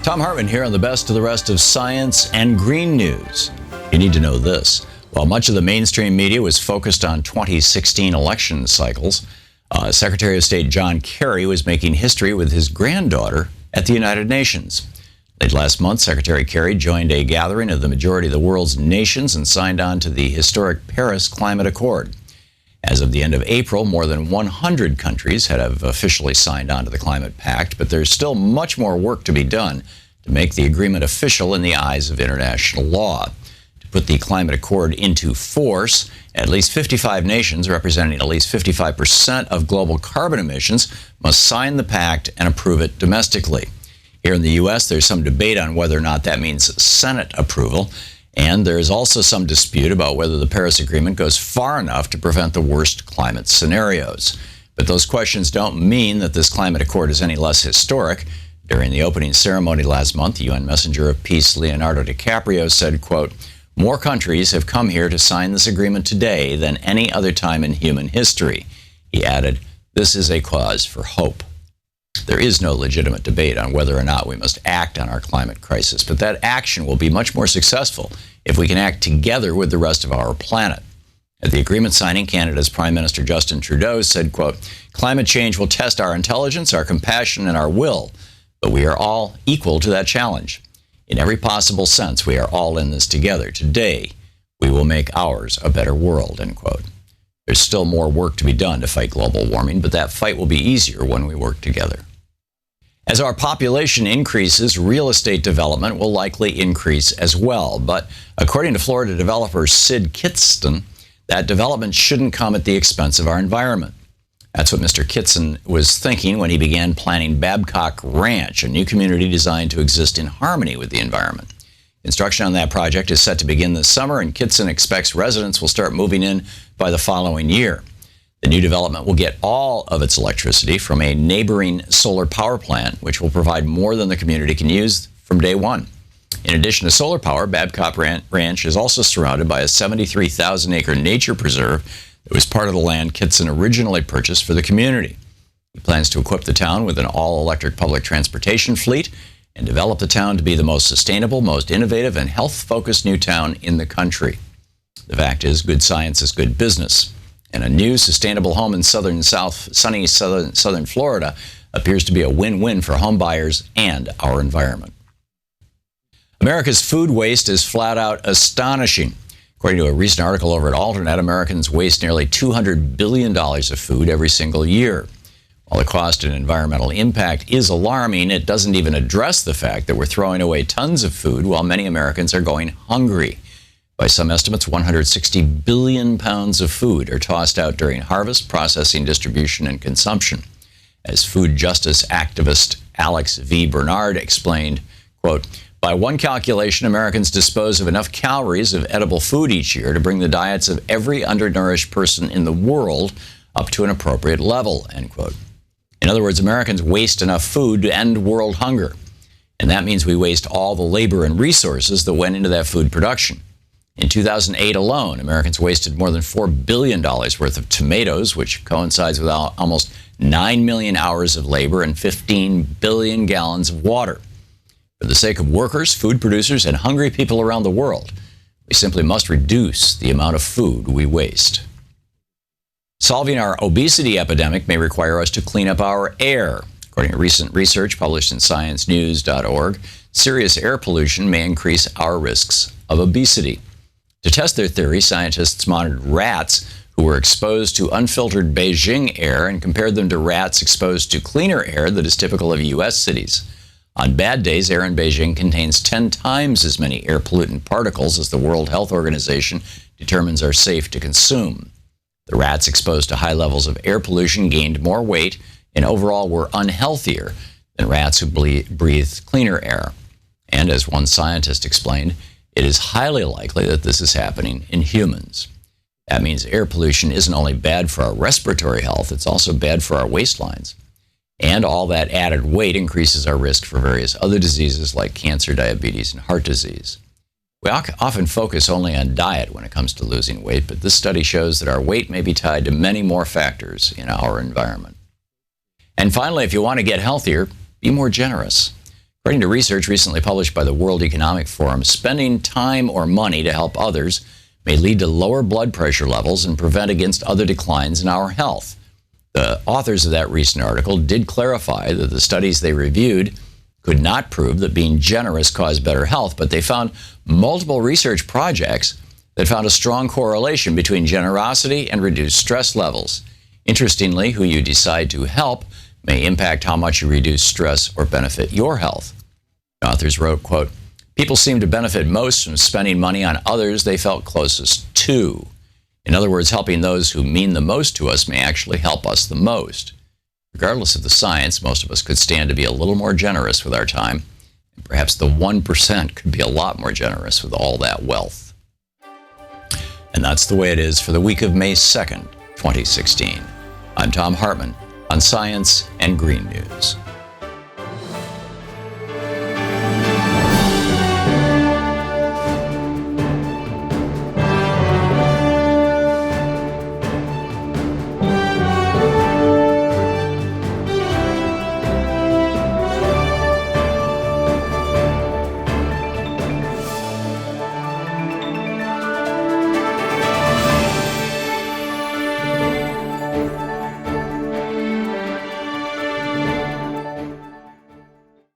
Thom Hartmann here on the best of the rest of science and green news. You need to know this. While much of the mainstream media was focused on 2016 election cycles, Secretary of State John Kerry was making history with his granddaughter at the United Nations. Late last month, Secretary Kerry joined a gathering of the majority of the world's nations and signed on to the historic Paris Climate Accord. As of the end of April, more than 100 countries have officially signed on to the Climate Pact, but there's still much more work to be done to make the agreement official in the eyes of international law. To put the Climate Accord into force, at least 55 nations representing at least 55% of global carbon emissions must sign the pact and approve it domestically. Here in the U.S., there's some debate on whether or not that means Senate approval. And there is also some dispute about whether the Paris Agreement goes far enough to prevent the worst climate scenarios. But those questions don't mean that this climate accord is any less historic. During the opening ceremony last month, UN Messenger of Peace Leonardo DiCaprio said, quote, "More countries have come here to sign this agreement today than any other time in human history." He added, "This is a cause for hope." There is no legitimate debate on whether or not we must act on our climate crisis, but that action will be much more successful if we can act together with the rest of our planet. At the agreement signing, Canada's Prime Minister Justin Trudeau said, quote, "Climate change will test our intelligence, our compassion, and our will, but we are all equal to that challenge. In every possible sense, we are all in this together. Today, we will make ours a better world," end quote. There's still more work to be done to fight global warming, but that fight will be easier when we work together. As our population increases, real estate development will likely increase as well. But according to Florida developer Sid Kitson, that development shouldn't come at the expense of our environment. That's what Mr. Kitson was thinking when he began planning Babcock Ranch, a new community designed to exist in harmony with the environment. Construction on that project is set to begin this summer, and Kitson expects residents will start moving in by the following year. The new development will get all of its electricity from a neighboring solar power plant, which will provide more than the community can use from day one. In addition to solar power, Babcock Ranch is also surrounded by a 73,000-acre nature preserve that was part of the land Kitson originally purchased for the community. He plans to equip the town with an all-electric public transportation fleet and develop the town to be the most sustainable, most innovative, and health-focused new town in the country. The fact is, good science is good business. And a new sustainable home in sunny southern Florida appears to be a win-win for home buyers and our environment. America's food waste is flat out astonishing. According to a recent article over at Alternet, Americans waste nearly $200 billion of food every single year. While the cost and environmental impact is alarming, it doesn't even address the fact that we're throwing away tons of food while many Americans are going hungry. By some estimates, 160 billion pounds of food are tossed out during harvest, processing, distribution, and consumption. As food justice activist Alex V. Bernard explained, quote, "By one calculation, Americans dispose of enough calories of edible food each year to bring the diets of every undernourished person in the world up to an appropriate level," end quote. In other words, Americans waste enough food to end world hunger. And that means we waste all the labor and resources that went into that food production. In 2008 alone, Americans wasted more than $4 billion worth of tomatoes, which coincides with almost 9 million hours of labor and 15 billion gallons of water. For the sake of workers, food producers, and hungry people around the world, we simply must reduce the amount of food we waste. Solving our obesity epidemic may require us to clean up our air. According to recent research published in sciencenews.org, serious air pollution may increase our risks of obesity. To test their theory, scientists monitored rats who were exposed to unfiltered Beijing air and compared them to rats exposed to cleaner air that is typical of U.S. cities. On bad days, air in Beijing contains 10 times as many air pollutant particles as the World Health Organization determines are safe to consume. The rats exposed to high levels of air pollution gained more weight and overall were unhealthier than rats who breathed cleaner air. And as one scientist explained, it is highly likely that this is happening in humans. That means air pollution isn't only bad for our respiratory health, it's also bad for our waistlines. And all that added weight increases our risk for various other diseases like cancer, diabetes, and heart disease. We often focus only on diet when it comes to losing weight, but this study shows that our weight may be tied to many more factors in our environment. And finally, if you want to get healthier, be more generous. According to research recently published by the World Economic Forum, spending time or money to help others may lead to lower blood pressure levels and prevent against other declines in our health. The authors of that recent article did clarify that the studies they reviewed could not prove that being generous caused better health, but they found multiple research projects that found a strong correlation between generosity and reduced stress levels. Interestingly, who you decide to help may impact how much you reduce stress or benefit your health. The authors wrote, quote, "People seem to benefit most from spending money on others they felt closest to. In other words, helping those who mean the most to us may actually help us the most. Regardless of the science, most of us could stand to be a little more generous with our time. And perhaps the 1% could be a lot more generous with all that wealth." And that's the way it is for the week of May 2nd, 2016. I'm Thom Hartmann on Science and Green News.